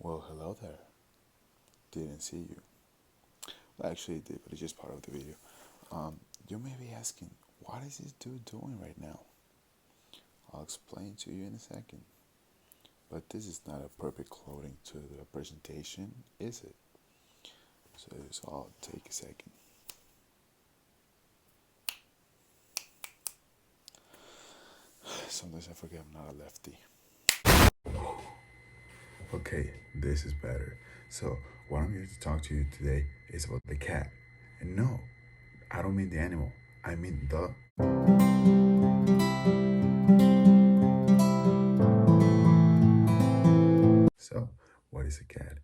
Well, hello there. Didn't see you. Well, actually, it did, but it's just part of the video. You may be asking, what is this dude doing right now? I'll explain to you in a second. But this is not a perfect clothing to the presentation, is it? So I'll take a second. Sometimes I forget I'm not a lefty. Okay, this is better. So, what I'm here to talk to you today is about the cat. And no, I don't mean the animal. I mean the. So, what is a cat?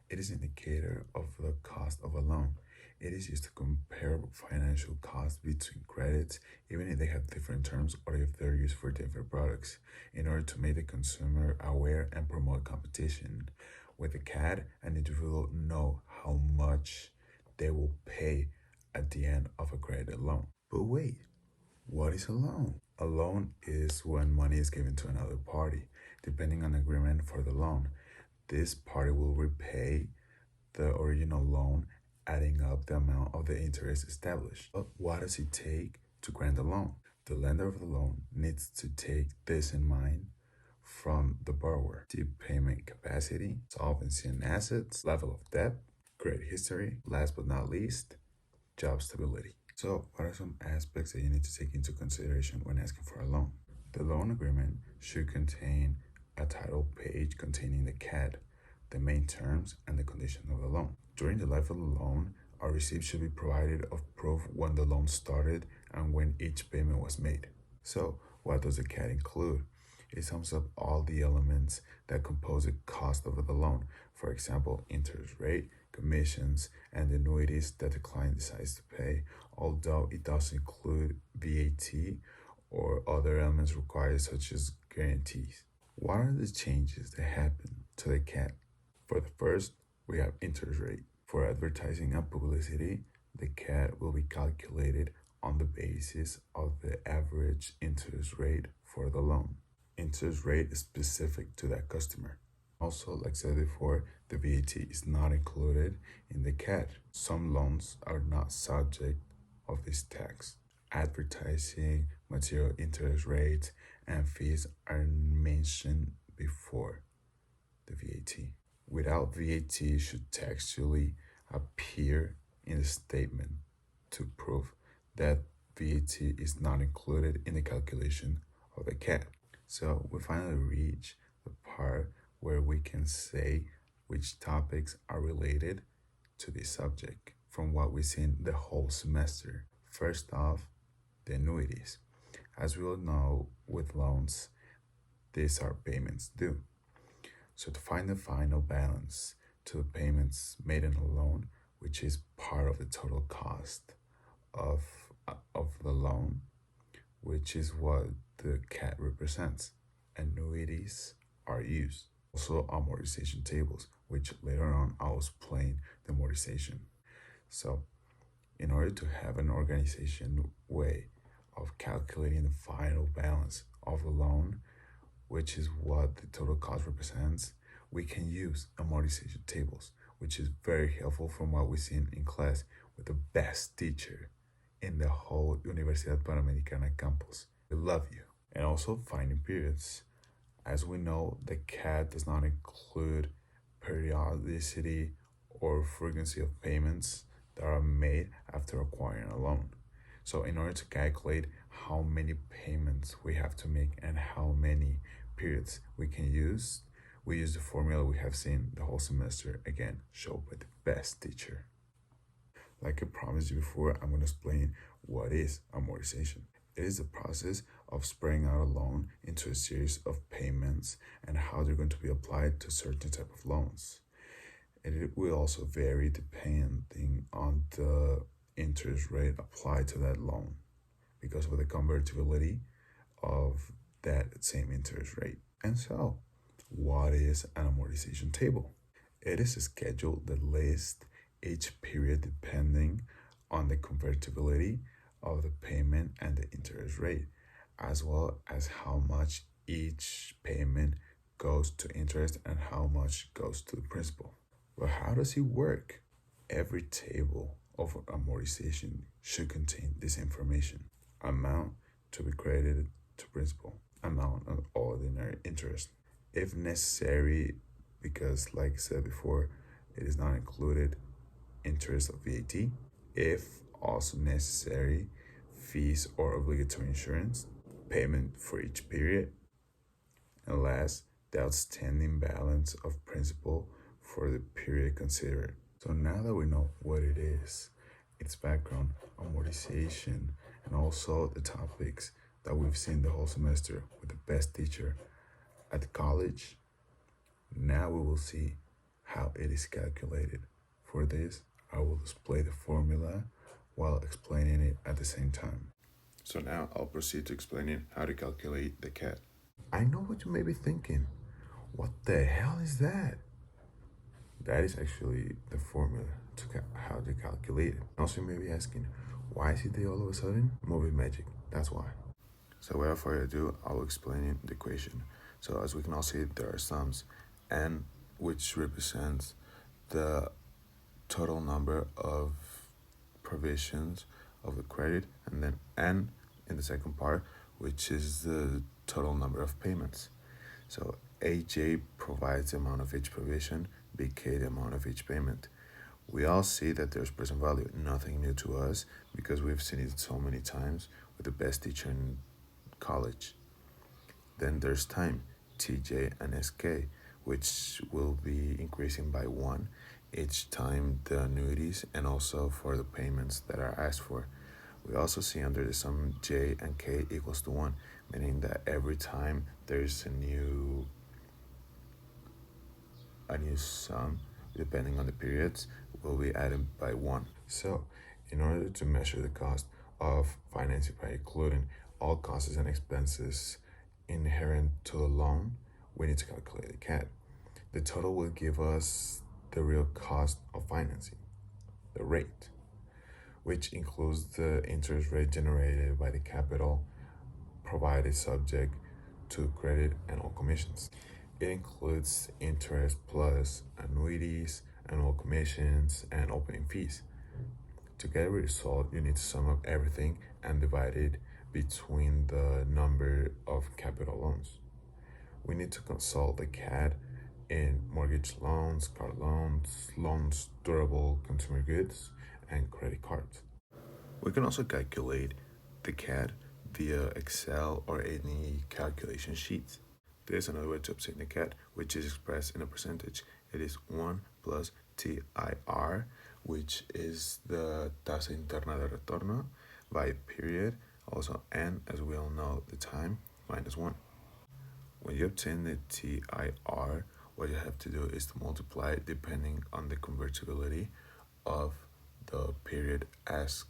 It is an indicator of the cost of a loan. It is used to compare financial costs between credits, even if they have different terms or if they're used for different products, in order to make the consumer aware and promote competition. With a CAD, an individual know how much they will pay at the end of a credit loan. But wait, what is a loan? A loan is when money is given to another party, depending on agreement for the loan. This party will repay the original loan, adding up the amount of the interest established. But what does it take to grant a loan? The lender of the loan needs to take this in mind from the borrower: the payment capacity, solvency and assets, level of debt, credit history, last but not least, job stability. So, what are some aspects that you need to take into consideration when asking for a loan? The loan agreement should contain a title page containing the CAD, the main terms, and the condition of the loan. During the life of the loan, a receipt should be provided of proof when the loan started and when each payment was made. So, what does the CAD include? It sums up all the elements that compose the cost of the loan. For example, interest rate, commissions, and annuities that the client decides to pay, although it does include VAT or other elements required, such as guarantees. What are the changes that happen to the CAD? For the first, we have interest rate. For advertising and publicity, the CAD will be calculated on the basis of the average interest rate for the loan. Interest rate is specific to that customer. Also, like I said before, the VAT is not included in the CAD. Some loans are not subject of this tax. Advertising, material interest rates, and fees are mentioned before the VAT. Without VAT should textually appear in the statement to prove that VAT is not included in the calculation of the CAD. So we finally reach the part where we can say which topics are related to this subject from what we've seen the whole semester. First off, the annuities. As we all know, with loans, these are payments due. So to find the final balance to the payments made in a loan, which is part of the total cost of, of the loan, which is what the CAT represents, annuities are used. Also, amortization tables, which later on I'll explain the amortization. So, in order to have an organization way of calculating the final balance of the loan, which is what the total cost represents, we can use amortization tables, which is very helpful from what we've seen in class with the best teacher in the whole Universidad Panamericana campus. We love you. And also finding periods. As we know, the CAD does not include periodicity or frequency of payments that are made after acquiring a loan. So in order to calculate how many payments we have to make and how many periods we can use, we use the formula we have seen the whole semester, again, shown by the best teacher. Like I promised you before, I'm going to explain what is amortization. It is the process of spreading out a loan into a series of payments and how they're going to be applied to certain type of loans. And it will also vary depending on the interest rate applied to that loan because of the convertibility of that same interest rate. And so, what is an amortization table? It is a schedule that lists each period depending on the convertibility of the payment and the interest rate, as well as how much each payment goes to interest and how much goes to the principal. But how does it work? Every table of amortization should contain this information: amount to be credited to principal, amount of ordinary interest. If necessary, because like I said before, it is not included, interest of VAT. If also necessary, fees or obligatory insurance, payment for each period, and last, the outstanding balance of principal for the period considered. So now that we know what it is, its background, amortization, and also the topics that we've seen the whole semester with the best teacher at the college, now we will see how it is calculated. For this, I will display the formula while explaining it at the same time. So now I'll proceed to explaining how to calculate the CAT. I know what you may be thinking. What the hell is that? That is actually the formula to how to calculate it. Also, you may be asking, why is it there all of a sudden? Movie magic, that's why. So without further ado, I'll explain the equation. So as we can all see, there are sums, n, which represents the total number of provisions of the credit, and then n in the second part, which is the total number of payments. So AJ provides the amount of each provision, BK the amount of each payment. We all see that there's present value, nothing new to us because we've seen it so many times with the best teacher in college. Then there's time, TJ and SK, which will be increasing by 1 each time the annuities and also for the payments that are asked for. We also see under the sum J and K equals to 1, meaning that every time there's a new sum, depending on the periods, will be added by 1. So, in order to measure the cost of financing by including all costs and expenses inherent to the loan, we need to calculate the CAT. The total will give us the real cost of financing, the rate, which includes the interest rate generated by the capital provided subject to credit and all commissions. It includes interest plus annuities, annual commissions, and opening fees. To get a result, you need to sum up everything and divide it between the number of capital loans. We need to consult the CAT in mortgage loans, car loans, loans durable consumer goods, and credit cards. We can also calculate the CAT via Excel or any calculation sheets. There's another way to obtain the CAT, which is expressed in a percentage. It is 1 plus TIR, which is the tasa interna de retorno, by period, also n, as we all know, the time, minus 1. When you obtain the TIR, what you have to do is to multiply it depending on the convertibility of the period asked.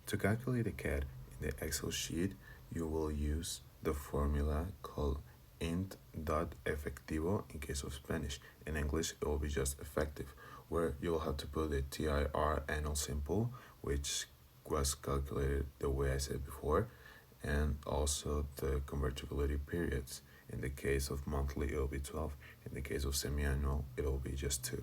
To calculate the CAT in the Excel sheet, you will use the formula called int.efectivo in case of Spanish. In English, it will be just effective, where you will have to put the TIR annual simple, which was calculated the way I said before, and also the convertibility periods. In the case of monthly, it will be 12. In the case of semi-annual, it will be just 2.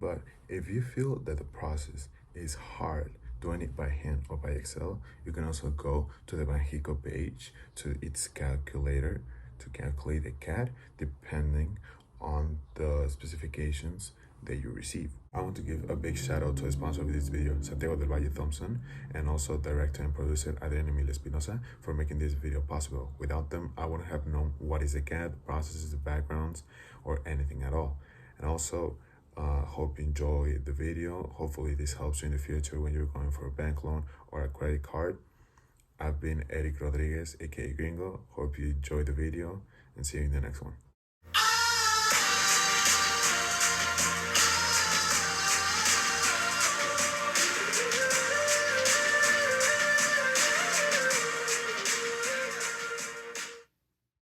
But if you feel that the process is hard doing it by hand or by Excel, you can also go to the Banxico page to its calculator to calculate the CAT depending on the specifications that you receive. I want to give a big shout out to the sponsor of this video, Santiago del Valle Thompson, and also director and producer Adrian Emilio Espinosa for making this video possible. Without them, I wouldn't have known what is a CAT, processes, the backgrounds, or anything at all. And also, hope you enjoy the video. Hopefully this helps you in the future when you're going for a bank loan or a credit card. I've been Eric Rodriguez, aka Gringo. Hope you enjoyed the video and see you in the next one.